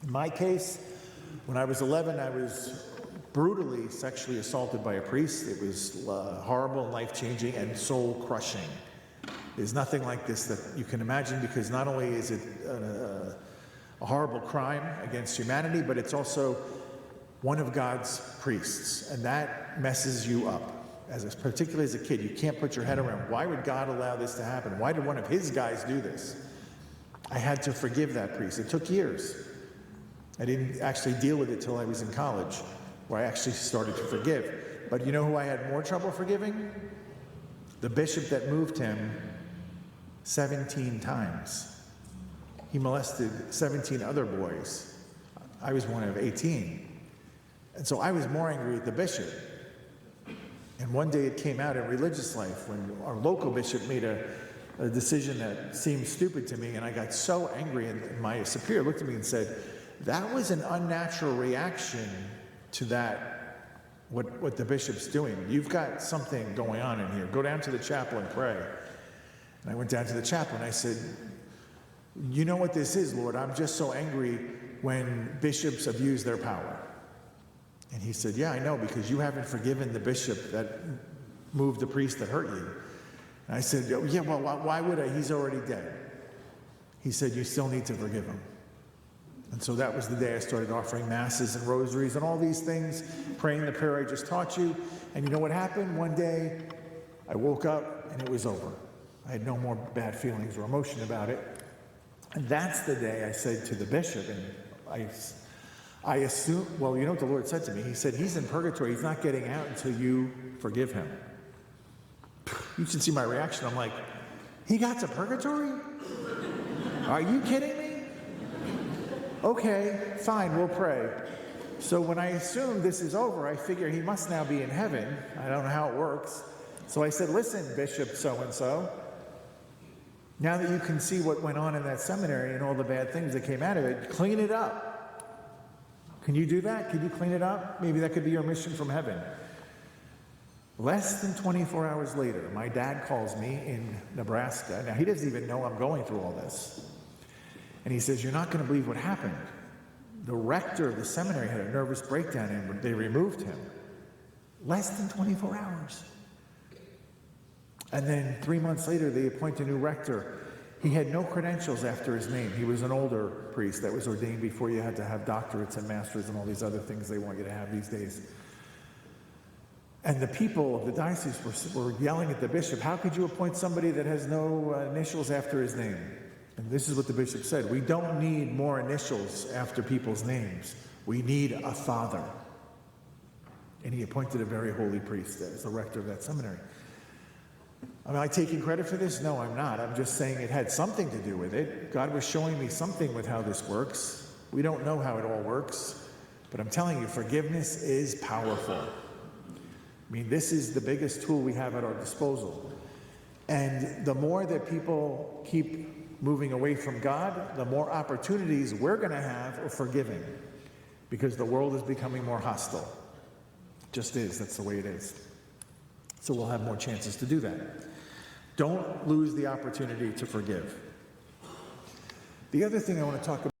In my case, when I was 11, I was brutally sexually assaulted by a priest. It was horrible, life-changing, and soul-crushing. There's nothing like this that you can imagine, because not only is it a horrible crime against humanity, but it's also one of God's priests, and that messes you up. Particularly as a kid, you can't put your head around, why would God allow this to happen? Why did one of his guys do this? I had to forgive that priest. It took years. I didn't actually deal with it till I was in college, where I actually started to forgive. But you know who I had more trouble forgiving? The bishop that moved him 17 times. He molested 17 other boys. I was one of 18. And so I was more angry at the bishop. And one day it came out in religious life when our local bishop made a decision that seemed stupid to me, and I got so angry, and my superior looked at me and said, that was an unnatural reaction to that, what the bishop's doing. You've got something going on in here. Go down to the chapel and pray. And I went down to the chapel and I said, you know what this is, Lord? I'm just so angry when bishops abuse their power. And he said, yeah, I know, because you haven't forgiven the bishop that moved the priest that hurt you. And I said, yeah, well, why would I? He's already dead. He said, you still need to forgive him. And so that was the day I started offering masses and rosaries and all these things, praying the prayer I just taught you. And you know what happened? One day, I woke up and it was over. I had no more bad feelings or emotion about it. And that's the day I said to the bishop, and I assume, well, you know what the Lord said to me? He said, he's in purgatory. He's not getting out until you forgive him. You should see my reaction. I'm like, he got to purgatory? Are you kidding me? Okay, fine, we'll pray. So when I assume this is over, I figure he must now be in heaven. I don't know how it works. So I said, listen, Bishop so-and-so, now that you can see what went on in that seminary and all the bad things that came out of it, clean it up. Can you do that? Can you clean it up? Maybe that could be your mission from heaven. Less than 24 hours later, my dad calls me in Nebraska. Now, he doesn't even know I'm going through all this. And he says, you're not going to believe what happened. The rector of the seminary had a nervous breakdown and they removed him. Less than 24 hours. And then 3 months later, they appoint a new rector. He had no credentials after his name. He was an older priest that was ordained before you had to have doctorates and masters and all these other things they want you to have these days. And the people of the diocese were yelling at the bishop, how could you appoint somebody that has no initials after his name? And this is what the bishop said, we don't need more initials after people's names. We need a father. And he appointed a very holy priest as the rector of that seminary. Am I taking credit for this? No, I'm not. I'm just saying it had something to do with it. God was showing me something with how this works. We don't know how it all works, but I'm telling you, forgiveness is powerful. I mean, this is the biggest tool we have at our disposal. And the more that people keep moving away from God, the more opportunities we're going to have of forgiving, because the world is becoming more hostile. It just is. That's the way it is. So we'll have more chances to do that. Don't lose the opportunity to forgive. The other thing I want to talk about